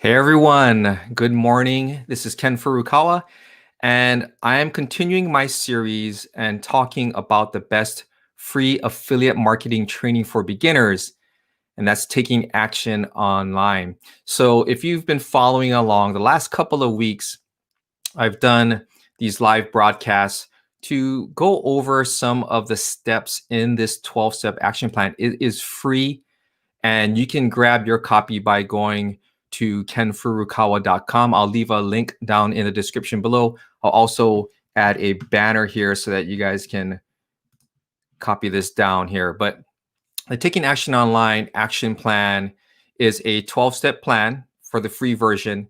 Hey everyone, good morning. This is Ken Furukawa, and I am continuing my series and talking about the best free affiliate marketing training for beginners, and that's taking action online. So, if you've been following along the last couple of weeks, I've done these live broadcasts to go over some of the steps in this 12-step action plan. It is free and you can grab your copy by going to kenfurukawa.com. I'll leave a link down in the description below. I'll also add a banner here so that you guys can copy this down here. But the Taking Action Online action plan is a 12-step plan for the free version.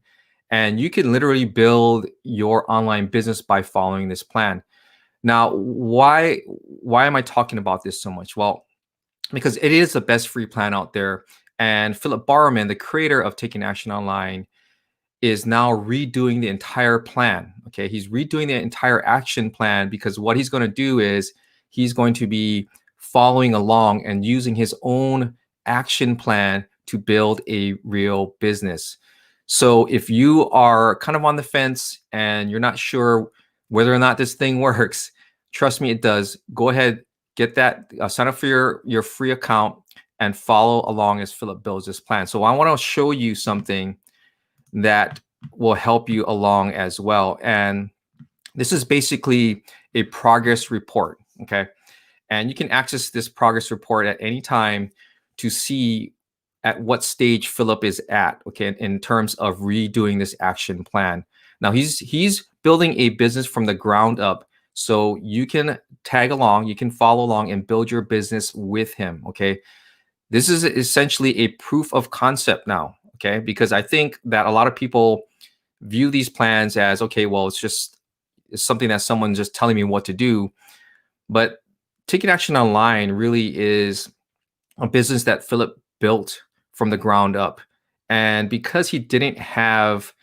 And you can literally build your online business by following this plan. Now, why am I talking about this so much? Well, because it is the best free plan out there. And Philip Borrowman, the creator of Taking Action Online, is now redoing the entire plan. Okay, he's redoing the entire action plan because what he's going to do is he's going to be following along and using his own action plan to build a real business. So if you are kind of on the fence and you're not sure whether or not this thing works, trust me, it does. Go ahead, get that, sign up for your free account and follow along as Philip builds this plan. So I want to show you something that will help you along as well. And this is basically a progress report, okay? And you can access this progress report at any time to see at what stage Philip is at, okay, in terms of redoing this action plan. Now he's building a business from the ground up, so you can tag along, you can follow along and build your business with him, okay? This is essentially a proof of concept now, okay? Because I think that a lot of people view these plans as, okay, well, it's something that someone's just telling me what to do. But Taking Action Online really is a business that Philip built from the ground up. And because he didn't have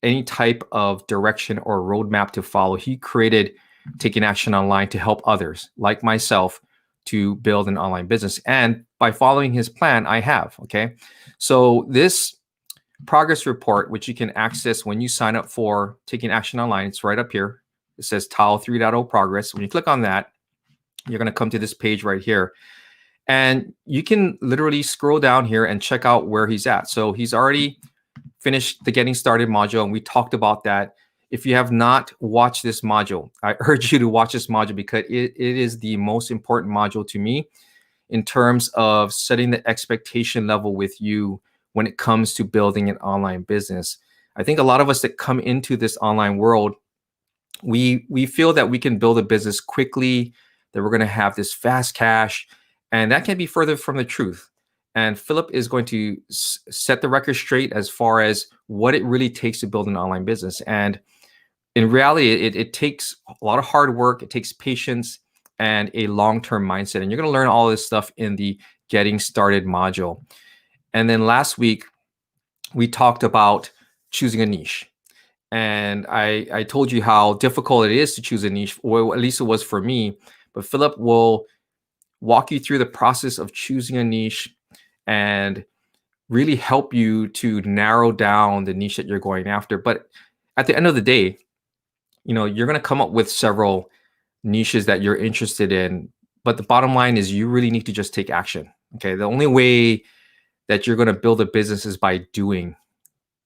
any type of direction or roadmap to follow, he created Taking Action Online to help others like myself to build an online business. And by following his plan, I have, okay? So this progress report, which you can access when you sign up for Taking Action Online, it's right up here. It says TAO 3.0 progress. When you click on that, you're going to come to this page right here. And you can literally scroll down here and check out where he's at. So he's already finished the Getting Started module, and we talked about that. If you have not watched this module, I urge you to watch this module because it is the most important module to me in terms of setting the expectation level with you when it comes to building an online business. I think a lot of us that come into this online world, we feel that we can build a business quickly, that we're going to have this fast cash, and that can be further from the truth. And Philip is going to set the record straight as far as what it really takes to build an online business. And in reality, it takes a lot of hard work, it takes patience and a long-term mindset. And you're going to learn all this stuff in the Getting Started module. And then last week, we talked about choosing a niche. And I told you how difficult it is to choose a niche, or at least it was for me. But Philip will walk you through the process of choosing a niche and really help you to narrow down the niche that you're going after. But at the end of the day, you're going to come up with several niches that you're interested in. But the bottom line is you really need to just take action. Okay. The only way that you're going to build a business is by doing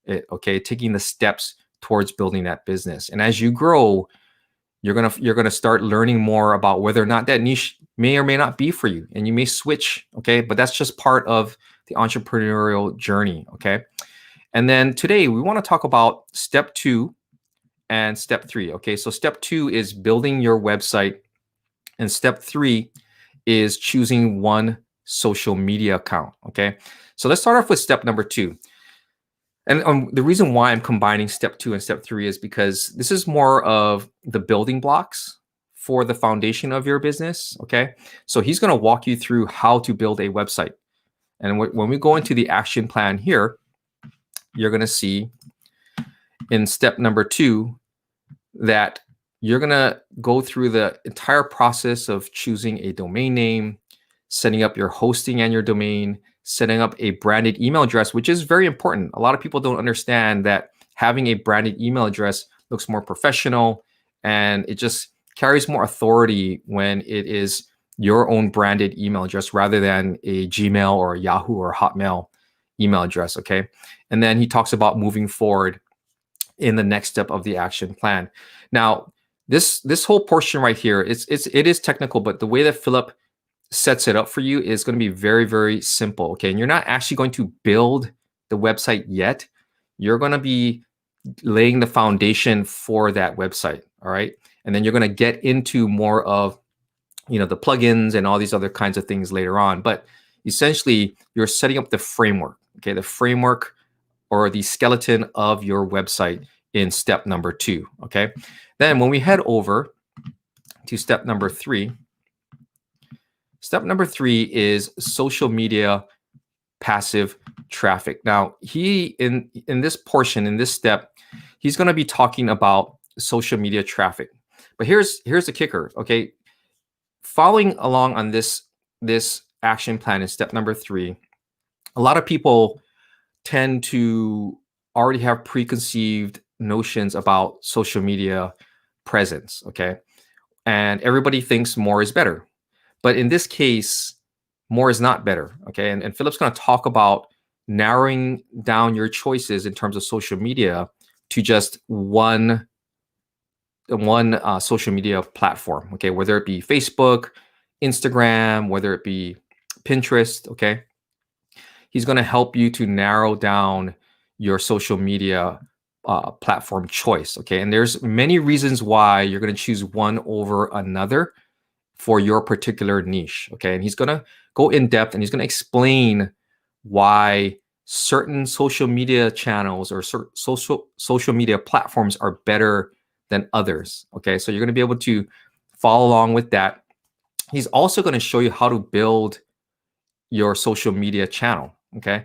it. Okay. Taking the steps towards building that business. And as you grow, you're going to start learning more about whether or not that niche may or may not be for you. And you may switch. Okay. But that's just part of the entrepreneurial journey. Okay. And then today we want to talk about step 2 and step 3. Okay. So step 2 is building your website. And step 3 is choosing one social media account. Okay. So let's start off with step number 2. And the reason why I'm combining step 2 and step 3 is because this is more of the building blocks for the foundation of your business. Okay. So he's going to walk you through how to build a website. And when we go into the action plan here, you're going to see in step number 2 that you're going to go through the entire process of choosing a domain name, setting up your hosting and your domain, setting up a branded email address, which is very important. A lot of people don't understand that having a branded email address looks more professional, and it just carries more authority when it is your own branded email address rather than a Gmail or a Yahoo or Hotmail email address, okay? And then he talks about moving forward in the next step of the action plan. Now, this whole portion right here, it is technical, but the way that Philip sets it up for you is going to be very, very simple, okay? And you're not actually going to build the website yet. You're going to be laying the foundation for that website, all right? And then you're going to get into more of, the plugins and all these other kinds of things later on. But essentially, you're setting up the framework, okay? The framework or the skeleton of your website in step number 2, okay? Then when we head over to step number 3, step number 3 is social media passive traffic. Now, in this portion, in this step, he's going to be talking about social media traffic. But here's the kicker, okay? Following along on this action plan in step number 3, a lot of people tend to already have preconceived notions about social media presence, okay? And everybody thinks more is better. But in this case, more is not better, okay? And Philip's going to talk about narrowing down your choices in terms of social media to just one social media platform, okay? Whether it be Facebook, Instagram, whether it be Pinterest, okay? He's going to help you to narrow down your social media platform choice, okay? And there's many reasons why you're going to choose one over another for your particular niche, okay? And he's going to go in depth and he's going to explain why certain social media channels or social media platforms are better than others, okay? So you're going to be able to follow along with that. He's also going to show you how to build your social media channel, okay?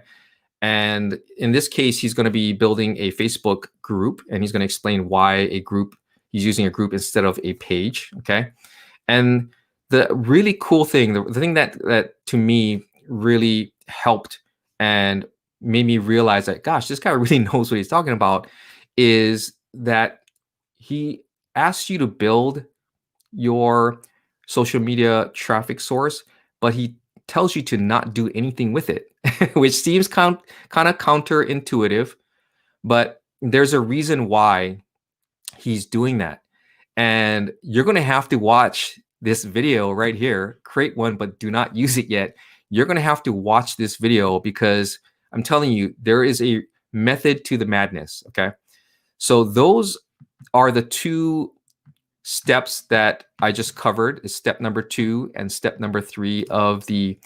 And in this case, he's going to be building a Facebook group, and he's going to explain why he's using a group instead of a page, okay? And the really cool thing, the thing that to me really helped and made me realize that, gosh, this guy really knows what he's talking about, is that he asks you to build your social media traffic source, but he tells you to not do anything with it, which seems kind of counterintuitive, but there's a reason why he's doing that. And you're going to have to watch this video right here, create one, but do not use it yet. You're going to have to watch this video because I'm telling you, there is a method to the madness, okay? So those are the 2 steps that I just covered, is step number 2 and step number 3 of the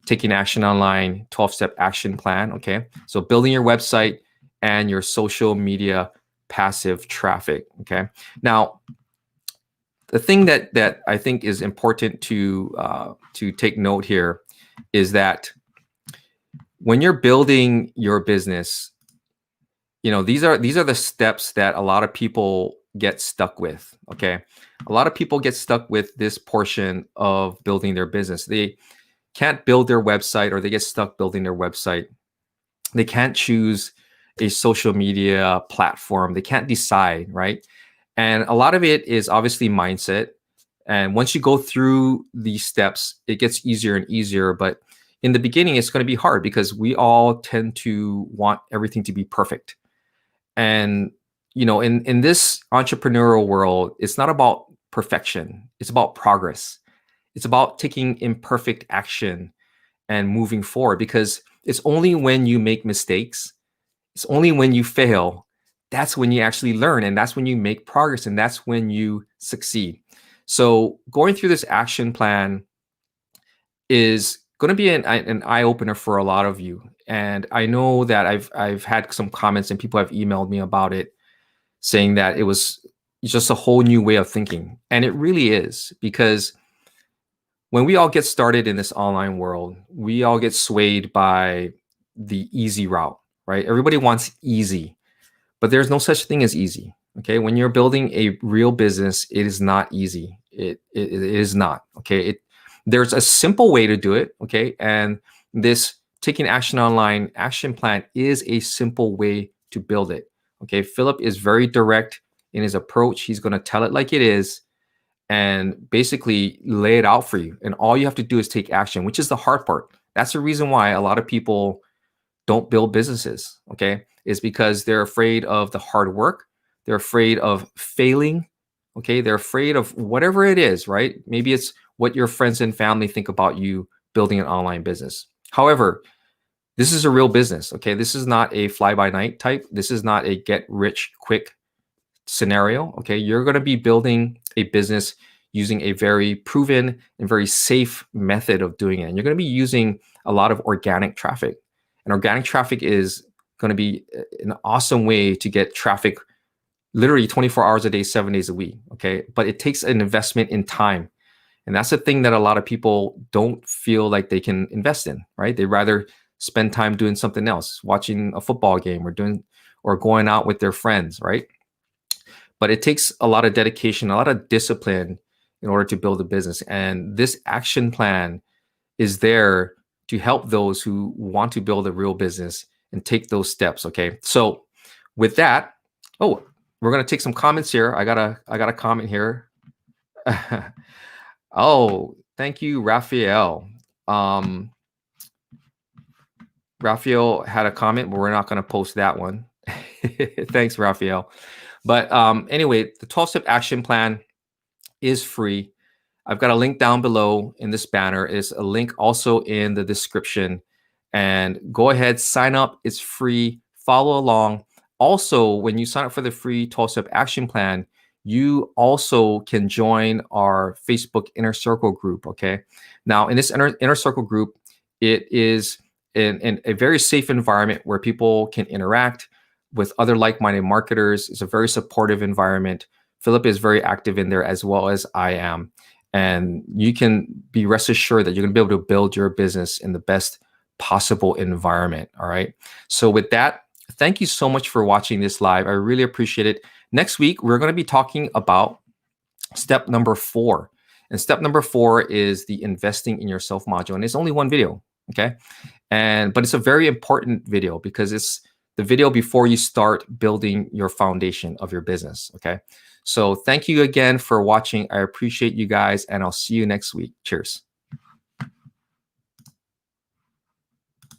Taking Action Online 12-step action plan, okay? So building your website and your social media passive traffic, okay? Now, the thing that I think is important to take note here is that when you're building your business, these are the steps that a lot of people get stuck with, okay? A lot of people get stuck with this portion of building their business. They can't build their website, or they get stuck building their website. They can't choose a social media platform. They can't decide, right? And a lot of it is obviously mindset. And once you go through these steps, it gets easier and easier. But in the beginning, it's going to be hard because we all tend to want everything to be perfect. And, in this entrepreneurial world, it's not about perfection. It's about progress. It's about taking imperfect action and moving forward, because it's only when you make mistakes, it's only when you fail, that's when you actually learn, and that's when you make progress, and that's when you succeed. So going through this action plan is going to be an eye-opener for a lot of you. And I know that I've had some comments and people have emailed me about it, saying that it was just a whole new way of thinking. And it really is, because when we all get started in this online world, we all get swayed by the easy route, right? Everybody wants easy, but there's no such thing as easy. Okay. When you're building a real business, it is not easy. It is not. Okay. There's a simple way to do it. Okay. And this taking action online action plan is a simple way to build it. Okay, Philip is very direct in his approach. He's going to tell it like it is and basically lay it out for you. And all you have to do is take action, which is the hard part. That's the reason why a lot of people don't build businesses, okay? Is because they're afraid of the hard work. They're afraid of failing, okay? They're afraid of whatever it is, right? Maybe it's what your friends and family think about you building an online business. However, this is a real business, okay? This is not a fly-by-night type. This is not a get-rich-quick scenario, okay? You're going to be building a business using a very proven and very safe method of doing it. And you're going to be using a lot of organic traffic. And organic traffic is going to be an awesome way to get traffic literally 24 hours a day, 7 days a week, okay? But it takes an investment in time. And that's the thing that a lot of people don't feel like they can invest in, right? They rather spend time doing something else, watching a football game or going out with their friends, right? But it takes a lot of dedication, a lot of discipline in order to build a business. And this action plan is there to help those who want to build a real business and take those steps. Okay. So with that, oh, we're going to take some comments here. I got a comment here. Oh, thank you, Raphael. Raphael had a comment, but we're not going to post that one. Thanks, Raphael. But anyway, the 12-step action plan is free. I've got a link down below in this banner. Is a link also in the description. And go ahead, sign up. It's free. Follow along. Also, when you sign up for the free 12-step action plan, you also can join our Facebook Inner Circle group, okay? Now, in this inner Circle group, it is in a very safe environment where people can interact with other like-minded marketers. It's a very supportive environment. Philip is very active in there as well as I am. And you can be rest assured that you're going to be able to build your business in the best possible environment, all right? So with that, thank you so much for watching this live. I really appreciate it. Next week, we're going to be talking about step number 4. And step number 4 is the investing in yourself module. And it's only one video, okay? But it's a very important video because it's the video before you start building your foundation of your business, okay? So thank you again for watching. I appreciate you guys, and I'll see you next week. Cheers.